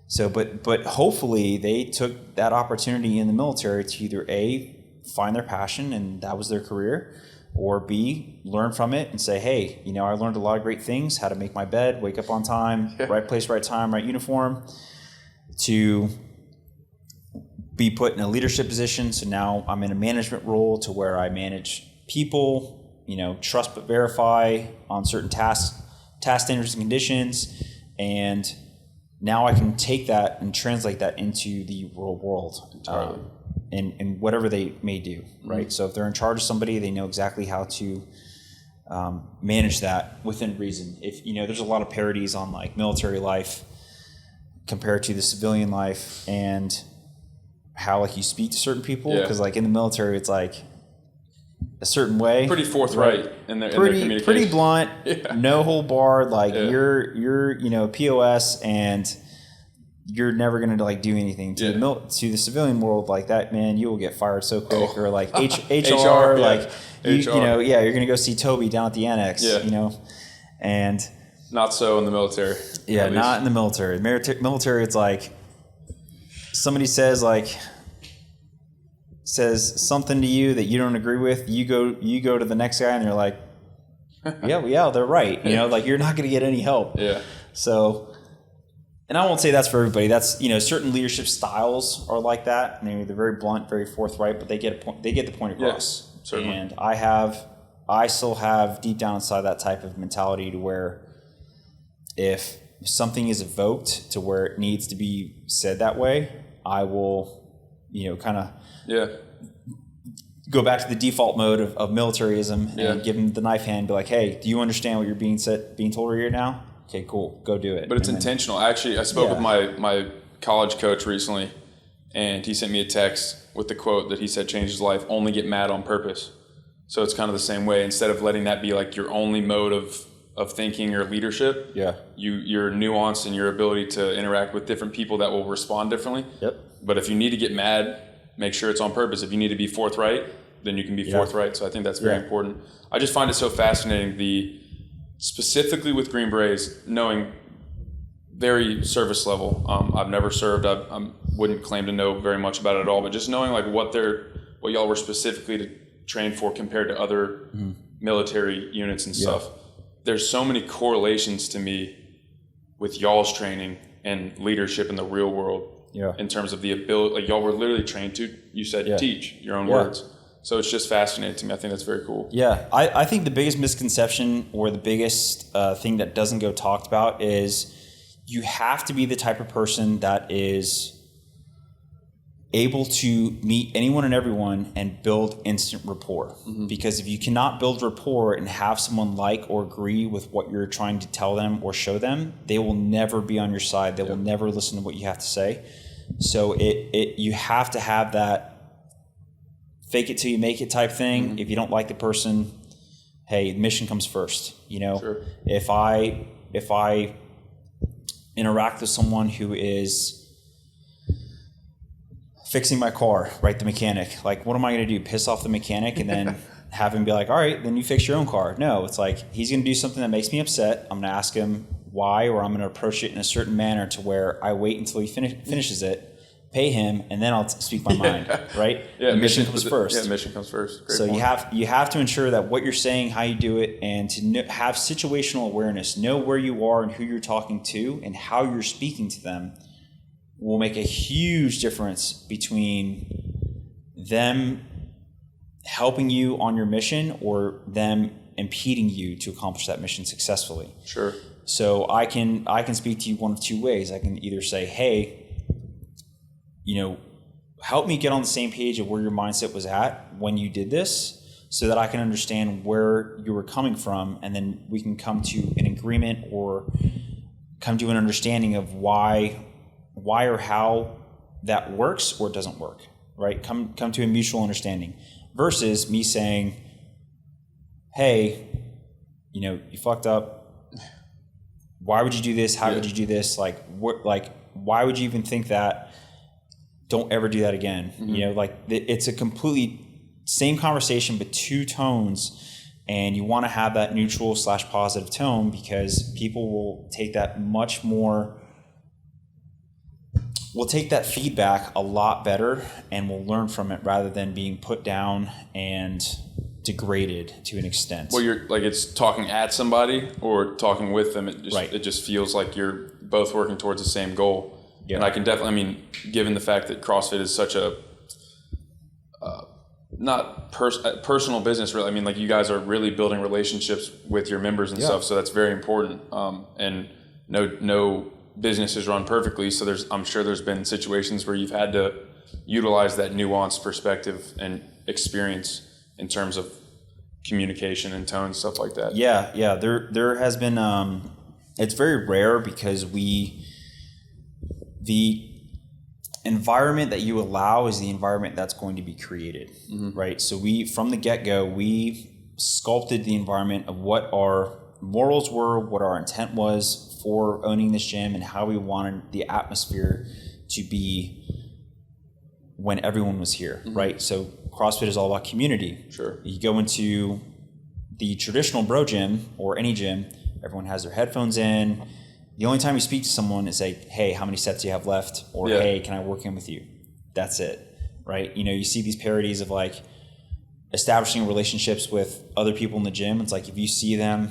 So, but hopefully they took that opportunity in the military to either A, find their passion and that was their career, or B, learn from it and say, hey, I learned a lot of great things, how to make my bed, wake up on time, right place, right time, right uniform, to be put in a leadership position. So now I'm in a management role to where I manage people, trust but verify on certain task standards and conditions, and now I can take that and translate that into the real world, and whatever they may do, right? So if they're in charge of somebody, they know exactly how to manage that within reason. If there's a lot of parodies on like military life compared to the civilian life and how like you speak to certain people, because like in the military, it's like a certain way, pretty forthright in their communication, pretty blunt, no hold barred. Like you're POS, and you're never gonna like do anything to the civilian world like that. Man, you will get fired so quick, or like HR, like you're gonna go see Toby down at the annex, and not so in the military. Yeah, not in the military. Military, it's like somebody says something to you that you don't agree with, you go to the next guy and they're like, yeah, they're right. Like you're not going to get any help. Yeah. So, and I won't say that's for everybody. That's, certain leadership styles are like that. They're very blunt, very forthright, but they get the point across. Yeah, certainly. And I still have deep down inside that type of mentality to where if something is evoked to where it needs to be said that way, I will, kind of go back to the default mode of militarism and give them the knife hand and be like, hey, do you understand what you're being told right here now? Okay, cool. Go do it. But it's intentional. Actually, I spoke with my college coach recently, and he sent me a text with the quote that he said changed his life: only get mad on purpose. So it's kind of the same way. Instead of letting that be like your only mode of thinking or leadership, you're nuanced in your ability to interact with different people that will respond differently. Yep. But if you need to get mad, make sure it's on purpose. If you need to be forthright, then you can be forthright. So I think that's very important. I just find it so fascinating, specifically with Green Berets, knowing very surface level. I've never served. I wouldn't claim to know very much about it at all, but just knowing like what y'all were specifically trained for compared to other military units and stuff. There's so many correlations to me with y'all's training and leadership in the real world. Yeah. In terms of the ability, like y'all were literally trained to, you said, teach your own words. So it's just fascinating to me. I think that's very cool. Yeah. I think the biggest misconception or the biggest thing that doesn't go talked about is you have to be the type of person that is able to meet anyone and everyone and build instant rapport. Mm-hmm. Because if you cannot build rapport and have someone like or agree with what you're trying to tell them or show them, they will never be on your side. They will never listen to what you have to say. So you have to have that fake it till you make it type thing. Mm-hmm. If you don't like the person, hey, mission comes first. Sure. If I interact with someone who is fixing my car, right, the mechanic, like, what am I going to do? Piss off the mechanic and then have him be like, all right, then you fix your own car. No, it's like, he's going to do something that makes me upset. I'm going to ask him why, or I'm going to approach it in a certain manner to where I wait until he finishes it, pay him, and then I'll speak my mind, right? Yeah, mission comes first. Yeah, mission comes first. Great so point. you have to ensure that what you're saying, how you do it, and to have situational awareness, know where you are and who you're talking to and how you're speaking to them will make a huge difference between them helping you on your mission or them impeding you to accomplish that mission successfully. Sure. So I can speak to you one of two ways. I can either say, hey, help me get on the same page of where your mindset was at when you did this so that I can understand where you were coming from, and then we can come to an agreement or come to an understanding of why or how that works or doesn't work, right? Come to a mutual understanding versus me saying, hey, you fucked up. Why would you do this? How would you do this? Why would you even think that? Don't ever do that again. Mm-hmm. It's a completely same conversation, but two tones, and you want to have that neutral / positive tone because people will take that much more. We'll take that feedback a lot better and we'll learn from it rather than being put down and degraded to an extent. Well, you're like, it's talking at somebody or talking with them. It just feels like you're both working towards the same goal. Yeah. And I can definitely, given the fact that CrossFit is such a, not personal business, really. You guys are really building relationships with your members and stuff. So that's very important. And no business is run perfectly, so I'm sure there's been situations where you've had to utilize that nuanced perspective and experience in terms of communication and tone, stuff like that. Yeah. There has been. It's very rare because the environment that you allow is the environment that's going to be created, mm-hmm. right? So from the get-go, we sculpted the environment of what our morals were, what our intent was for owning this gym, and how we wanted the atmosphere to be when everyone was here, mm-hmm. right? So CrossFit is all about community. Sure. You go into the traditional bro gym or any gym, everyone has their headphones in. The only time you speak to someone is like, hey, how many sets do you have left? Or hey, can I work in with you? That's it, right? You see these parodies of establishing relationships with other people in the gym. It's like if you see them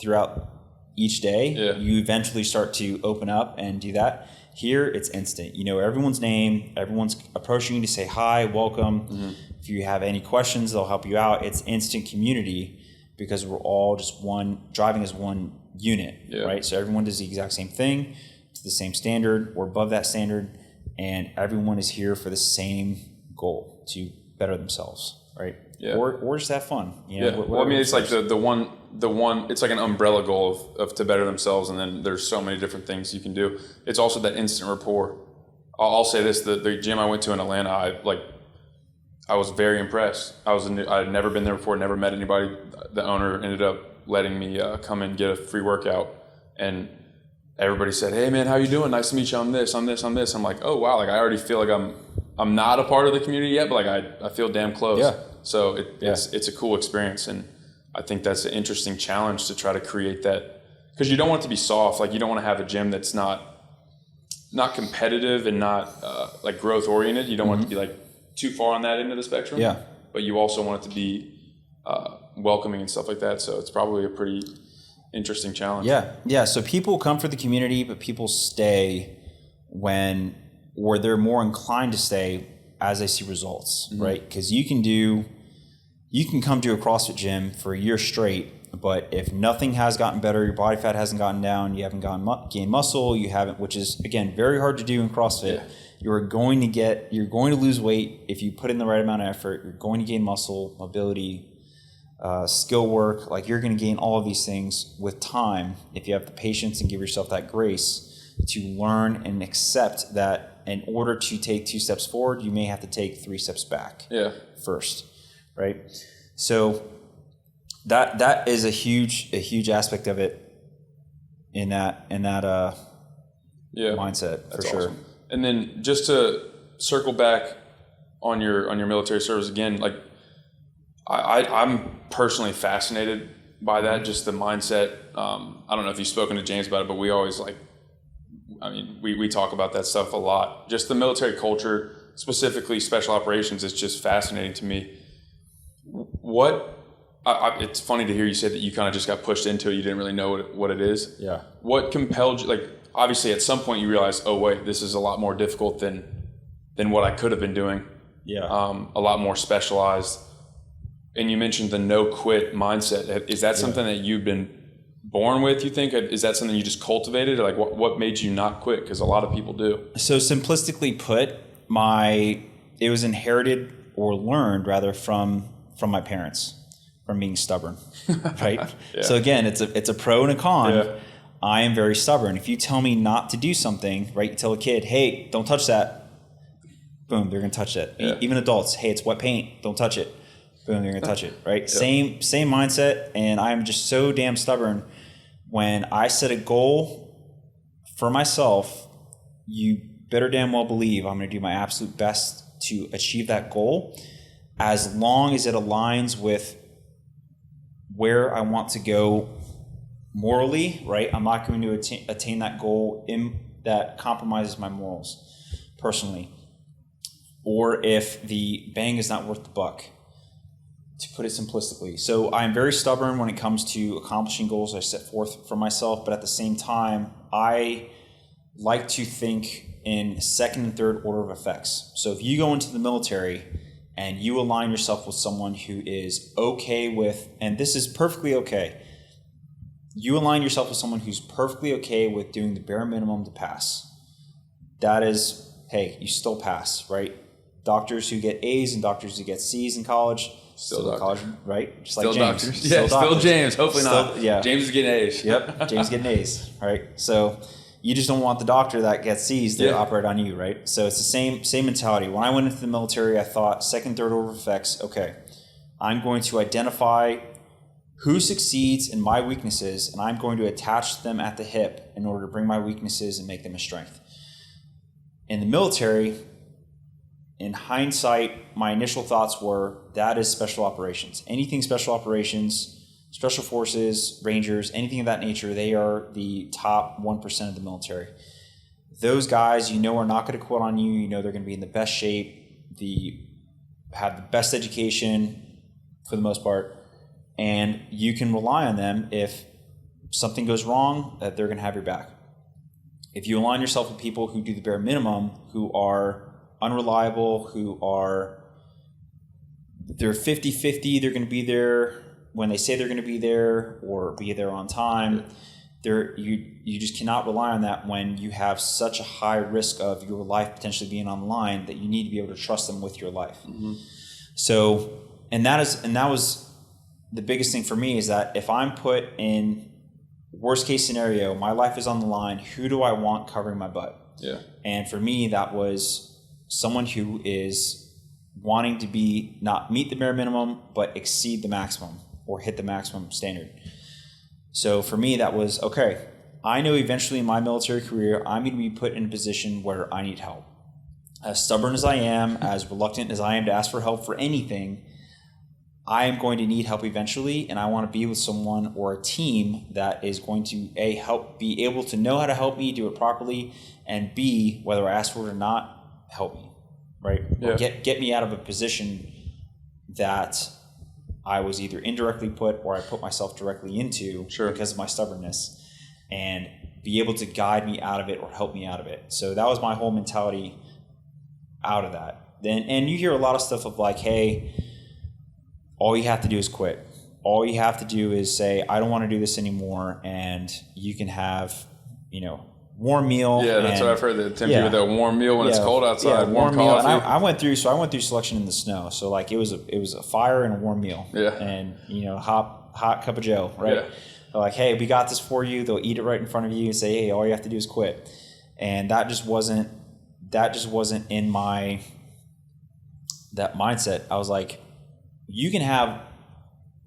throughout each day, you eventually start to open up and do that. Here, it's instant. You know everyone's name. Everyone's approaching you to say hi, welcome. Mm-hmm. If you have any questions, they'll help you out. It's instant community because we're all just driving as one unit, right? So everyone does the exact same thing to the same standard or above that standard, and everyone is here for the same goal, to better themselves, right? Yeah. Or just have fun. It's like the one. It's like an umbrella goal of to better themselves, and then there's so many different things you can do. It's also that instant rapport. I'll say this: the gym I went to in Atlanta, I was very impressed. I had never been there before, never met anybody. The owner ended up letting me come and get a free workout, and everybody said, "Hey man, how you doing? Nice to meet you on this, on this, on this." I'm like, "Oh wow!" I already feel like I'm not a part of the community yet, but I feel damn close. Yeah. So it's a cool experience, and I think that's an interesting challenge to try to create that, because you don't want it to be soft. You don't want to have a gym that's not competitive and not growth oriented. You don't want it to be too far on that end of the spectrum. Yeah. But you also want it to be welcoming and stuff like that. So it's probably a pretty interesting challenge. Yeah. So people come for the community, but people stay or they're more inclined to stay as they see results, mm-hmm. right? Because you can come to a CrossFit gym for a year straight, but if nothing has gotten better, your body fat hasn't gotten down, you haven't gained muscle, which is again very hard to do in CrossFit. Yeah. You're going to lose weight if you put in the right amount of effort. You're going to gain muscle, mobility, skill work. You're going to gain all of these things with time if you have the patience and give yourself that grace to learn and accept that that in order to take 2 steps forward, you may have to take 3 steps back first, right? So that is a huge aspect of it in that mindset for sure. Awesome. And then just to circle back on your military service again, like I'm personally fascinated by that, just the mindset. I don't know if you've spoken to James about it, but we always we talk about that stuff a lot. Just the military culture, specifically special operations, is just fascinating to me. It's funny to hear you say that you kind of just got pushed into it. You didn't really know what it is. Yeah. What compelled you? Like, obviously, at some point you realize, oh wait, this is a lot more difficult than what I could have been doing. Yeah. A lot more specialized. And you mentioned the no quit mindset. Is that something that you've been born with, you think? Is that something you just cultivated? Or like what made you not quit? Because a lot of people do. So simplistically put, it was inherited or learned rather from my parents, from being stubborn, right? So again, it's a pro and a con. Yeah. I am very stubborn. If you tell me not to do something, right? You tell a kid, hey, don't touch that. Boom, they're going to touch it. Yeah. Even adults, hey, it's wet paint. Don't touch it. Boom, they're going to touch it, right? Yep. Same mindset. And I'm just so damn stubborn. When I set a goal for myself, you better damn well believe I'm going to do my absolute best to achieve that goal, as long as it aligns with where I want to go morally, right? I'm not going to attain that goal that compromises my morals personally. Or if the bang is not worth the buck, to put it simplistically. So I'm very stubborn when it comes to accomplishing goals I set forth for myself, but at the same time, I like to think in second and third order of effects. So if you go into the military and you align yourself with someone who is okay with, and this is perfectly okay, you align yourself with someone who's perfectly okay with doing the bare minimum to pass. That is, hey, you still pass, right? Doctors who get A's and doctors who get C's in college, still college, right? Just still like James. Doctors. Yeah, still James. Hopefully not. Yeah. James is getting A's. Yep, James is getting A's, right? So you just don't want the doctor that gets C's to operate on you, right? So it's the same mentality. When I went into the military, I thought second, third order effects, okay, I'm going to identify who succeeds in my weaknesses, and I'm going to attach them at the hip in order to bring my weaknesses and make them a strength. In the military, in hindsight, my initial thoughts were, that is special operations. Anything special operations, special forces, Rangers, anything of that nature, they are the top 1% of the military. Those guys, are not going to quit on you. They're going to be in the best shape, have the best education for the most part, and you can rely on them if something goes wrong, that they're going to have your back. If you align yourself with people who do the bare minimum, who are unreliable, they're 50-50, they're going to be there when they say they're going to be there or be there on time. You just cannot rely on that when you have such a high risk of your life potentially being on the line, that you need to be able to trust them with your life. Mm-hmm. So, and that was the biggest thing for me, is that if I'm put in worst case scenario, my life is on the line, who do I want covering my butt? Yeah. And for me, that was someone who is wanting to not meet the bare minimum, but exceed the maximum or hit the maximum standard. So for me, that was, okay, I know eventually in my military career, I'm going to be put in a position where I need help. As stubborn as I am, as reluctant as I am to ask for help for anything, I am going to need help eventually, and I want to be with someone or a team that is going to, A, help, be able to know how to help me do it properly, and B, whether I ask for it or not, help me, right? Yeah. Or get me out of a position that I was either indirectly put or I put myself directly into because of my stubbornness, and be able to guide me out of it or help me out of it. So that was my whole mentality out of that. And you hear a lot of stuff of like, hey, all you have to do is quit. All you have to do is say, I don't want to do this anymore, and you can have, warm meal. Yeah, that's what I've heard. They tempt you with a warm meal when it's cold outside, warm coffee. And I went through selection in the snow. So like it was a fire and a warm meal. Yeah. And hot cup of joe, right? Yeah. They're like, hey, we got this for you. They'll eat it right in front of you and say, hey, all you have to do is quit. And that just wasn't that just wasn't in that mindset. I was like, you can have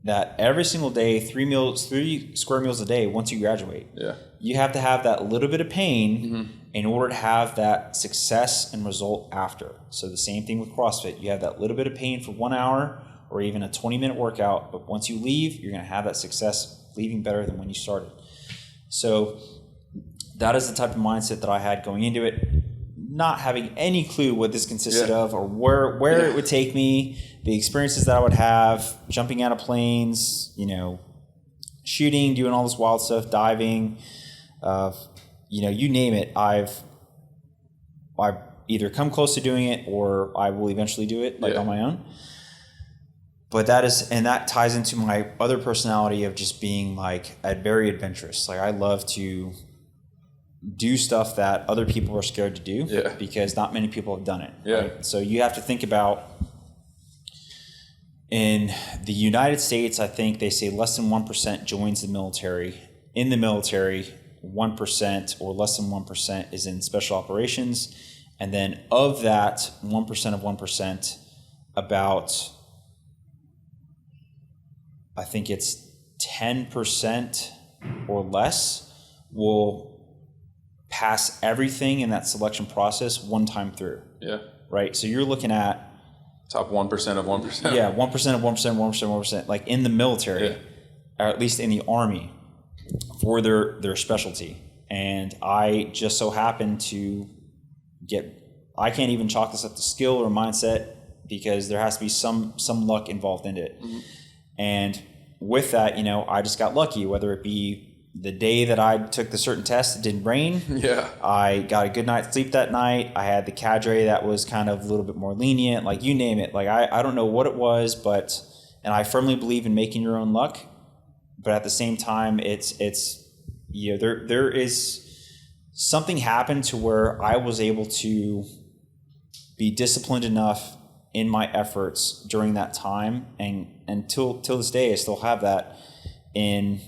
that every single day, 3 square meals a day once you graduate. Yeah. You have to have that little bit of pain in order to have that success and result after. So the same thing with CrossFit. You have that little bit of pain for 1 hour or even a 20-minute workout, but once you leave, you're going to have that success leaving better than when you started. So that is the type of mindset that I had going into it, not having any clue what this consisted of or where it would take me, the experiences that I would have, jumping out of planes, shooting, doing all this wild stuff, diving, you name it. I've either come close to doing it or I will eventually do it on my own. But that ties into my other personality of just being very adventurous. Like I love to do stuff that other people are scared to do because not many people have done it. Yeah. Right? So you have to think about, in the United States, I think they say less than 1% joins the military. In the military, 1% or less than 1% is in special operations. And then of that 1% of 1%, about, I think it's 10% or less will pass everything in that selection process one time through. Yeah. Right? So you're looking at top 1% of 1%. Yeah, 1% of 1%, 1%, like in the military, or at least in the Army, for their specialty. And I just so happen to I can't even chalk this up to skill or mindset because there has to be some luck involved in it. And with that, I just got lucky, whether it be the day that I took the certain test, it didn't rain. Yeah. I got a good night's sleep that night. I had the cadre that was kind of a little bit more lenient, like you name it. Like I don't know what it was, and I firmly believe in making your own luck. But at the same time, it's there is something happened to where I was able to be disciplined enough in my efforts during that time, and until this day, I still have that in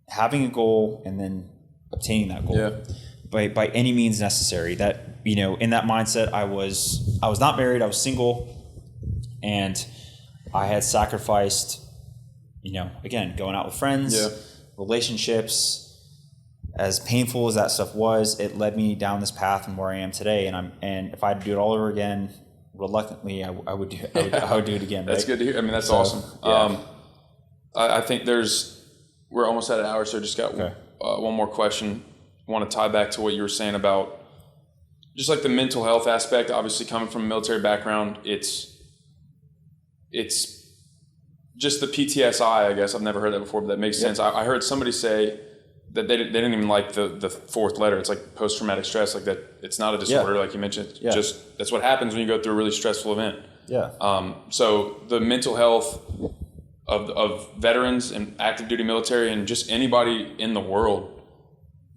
having a goal and then obtaining that goal by any means necessary. That in that mindset, I was not married, I was single, and I had sacrificed, again, going out with friends, relationships. As painful as that stuff was, it led me down this path and where I am today. And if I had to do it all over again, reluctantly, I would do it again. That's right? good to hear. I mean, that's awesome. Yeah. I think we're almost at an hour, so I just got one more question. I want to tie back to what you were saying about just like the mental health aspect. Obviously, coming from a military background, it's just the PTSI, I guess. I've never heard that before, but that makes sense. I heard somebody say that they didn't even like the fourth letter. It's like post-traumatic stress, like that. It's not a disorder, like you mentioned. Just that's what happens when you go through a really stressful event. Yeah. So the mental health of veterans and active duty military and just anybody in the world,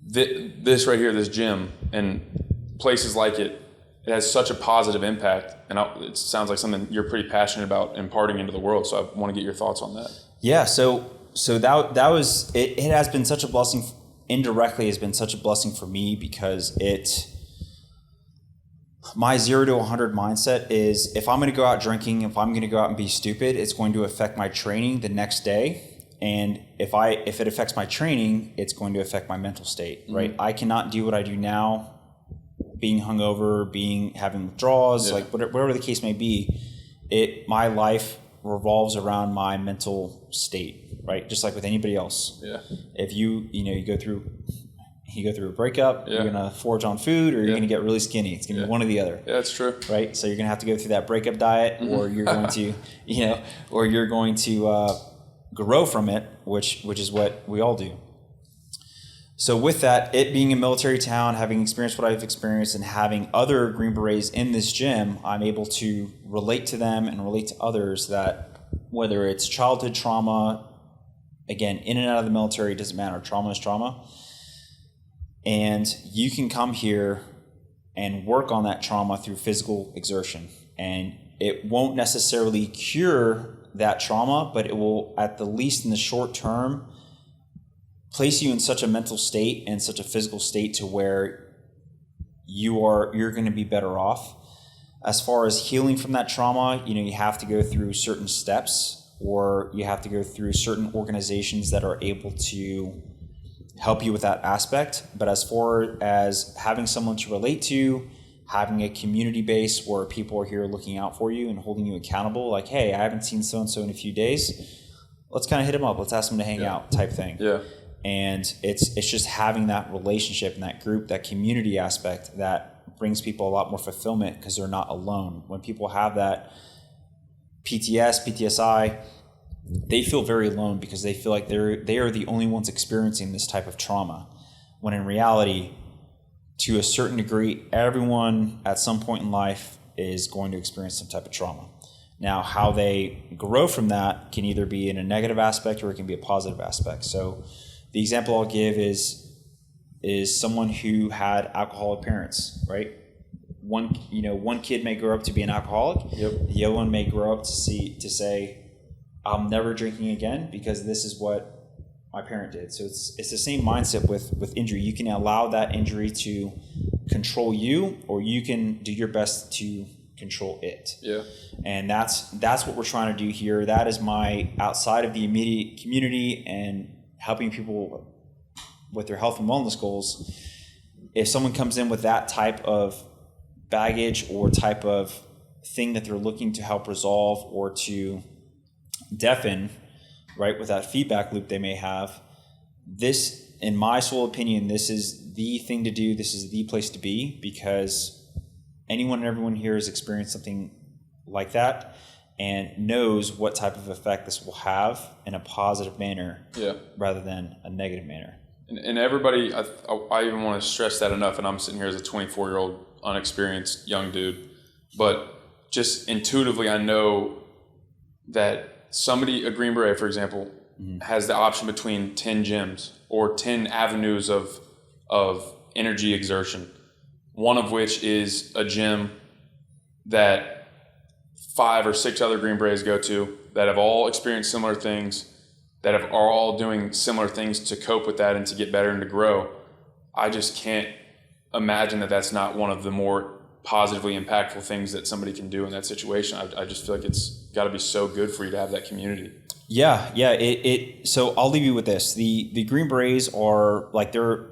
this right here, this gym and places like it has such a positive impact. And it sounds like something you're pretty passionate about imparting into the world. So I want to get your thoughts on that. Yeah. So that was, it has been such a blessing, indirectly has been such a blessing for me because my 0 to 100 mindset is if I'm going to go out drinking, if I'm going to go out and be stupid, it's going to affect my training the next day. And if it affects my training, it's going to affect my mental state, right? I cannot do what I do now, being hungover, having withdrawals, like whatever the case may be. My life revolves around my mental state, right? Just like with anybody else. Yeah. If you go through a breakup, you're going to forage on food or you're going to get really skinny. It's going to be one or the other. Yeah, that's true. Right? So you're going to have to go through that breakup diet or you're going to, grow from it, which is what we all do. So with that, it being a military town, having experienced what I've experienced and having other Green Berets in this gym, I'm able to relate to them and relate to others that whether it's childhood trauma, again, in and out of the military, it doesn't matter. Trauma is trauma. And you can come here and work on that trauma through physical exertion. And it won't necessarily cure that trauma, but it will, at the least in the short term, place you in such a mental state and such a physical state to where you're going to be better off. As far as healing from that trauma, you have to go through certain steps, or you have to go through certain organizations that are able to help you with that aspect. But as far as having someone to relate to, having a community base where people are here looking out for you and holding you accountable, like, hey, I haven't seen so-and-so in a few days. Let's kind of hit them up. Let's ask them to hang out type thing. Yeah. And it's just having that relationship and that group, that community aspect that brings people a lot more fulfillment because they're not alone. When people have that PTSI, they feel very alone because they feel like they are the only ones experiencing this type of trauma. When in reality, to a certain degree, everyone at some point in life is going to experience some type of trauma. Now, how they grow from that can either be in a negative aspect or it can be a positive aspect. So the example I'll give is someone who had alcoholic parents, right? One kid may grow up to be an alcoholic. Yep. The other one may grow up to say, I'm never drinking again because this is what my parent did. So it's the same mindset with injury. You can allow that injury to control you, or you can do your best to control it. Yeah. And that's what we're trying to do here. That is my outside of the immediate community and helping people with their health and wellness goals. If someone comes in with that type of baggage or type of thing that they're looking to help resolve or to deafen, right, with that feedback loop they may have, this, in my sole opinion, this is the thing to do. This is the place to be, because anyone and everyone here has experienced something like that and knows what type of effect this will have in a positive manner rather than a negative manner. And everybody, I even want to stress that enough, and I'm sitting here as a 24-year-old unexperienced young dude, but just intuitively I know that a Green Beret, for example, has the option between 10 gyms or 10 avenues of energy exertion, one of which is a gym that 5 or 6 other Green Berets go to that have all experienced similar things, that are all doing similar things to cope with that and to get better and to grow. I just can't imagine that that's not one of the more positively impactful things that somebody can do in that situation. I just feel like it's got to be so good for you to have that community. Yeah. So I'll leave you with this. The Green Berets are like their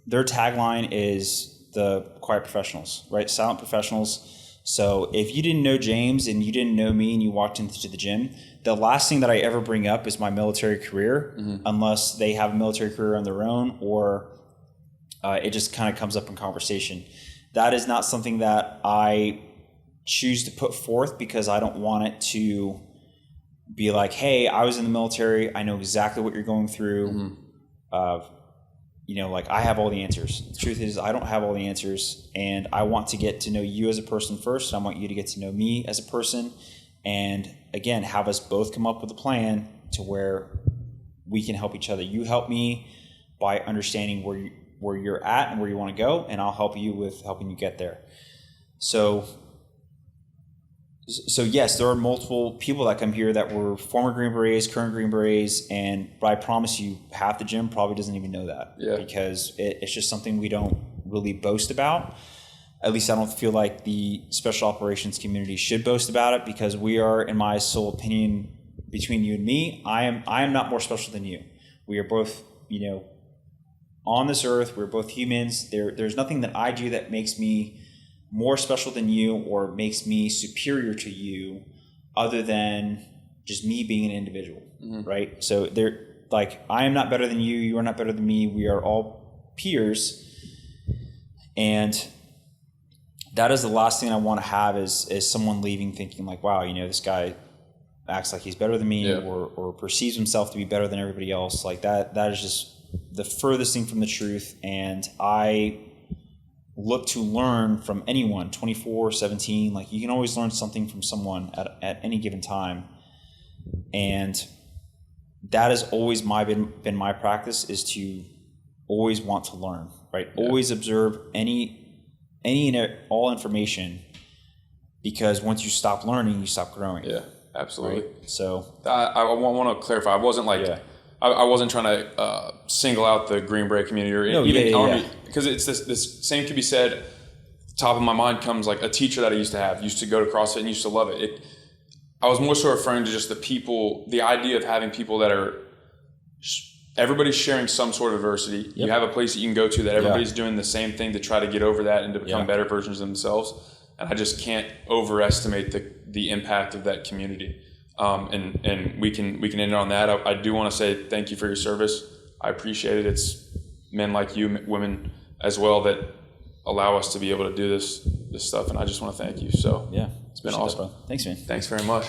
tagline is the quiet professionals, right? Silent professionals. So if you didn't know James and you didn't know me and you walked into the gym, the last thing that I ever bring up is my military career, unless they have a military career on their own or it just kind of comes up in conversation. That is not something that I choose to put forth because I don't want it to be like, hey, I was in the military. I know exactly what you're going through. Like I have all the answers. The truth is I don't have all the answers, and I want to get to know you as a person first. I want you to get to know me as a person, and again, have us both come up with a plan to where we can help each other. You help me by understanding where you're at and where you want to go, and I'll help you with helping you get there. So yes, there are multiple people that come here that were former Green Berets, current Green Berets, but I promise you, half the gym probably doesn't even know that because it's just something we don't really boast about. At least I don't feel like the special operations community should boast about it, because we are, in my sole opinion, between you and me, I am not more special than you. We are both, on this earth. We're both humans. There's nothing that I do that makes me more special than you or makes me superior to you other than just me being an individual, right? So I am not better than you. You are not better than me. We are all peers. And that is the last thing I want to have is someone leaving thinking like, wow, this guy acts like he's better than me or perceives himself to be better than everybody else. Like that is just the furthest thing from the truth. And I look to learn from anyone 24/17. Like you can always learn something from someone at any given time. And that has always been my practice, is to always want to learn, right? Yeah. Always observe any and all information, because once you stop learning, you stop growing. Yeah, absolutely. Right? So I want to clarify. I wasn't like, I wasn't trying to single out the Green Beret community or even Army, because it's this same could be said top of my mind comes like a teacher that I used to go to CrossFit and used to love it. I was more so referring to just the people, the idea of having people that are, everybody's sharing some sort of adversity. Yep. You have a place that you can go to that everybody's doing the same thing to try to get over that and to become better versions of themselves. And I just can't overestimate the impact of that community. And we can end it on that. I do want to say thank you for your service. I appreciate it. It's men like you, women as well, that allow us to be able to do this stuff. And I just want to thank you. So yeah, it's been awesome. Thanks, man. Thanks very much.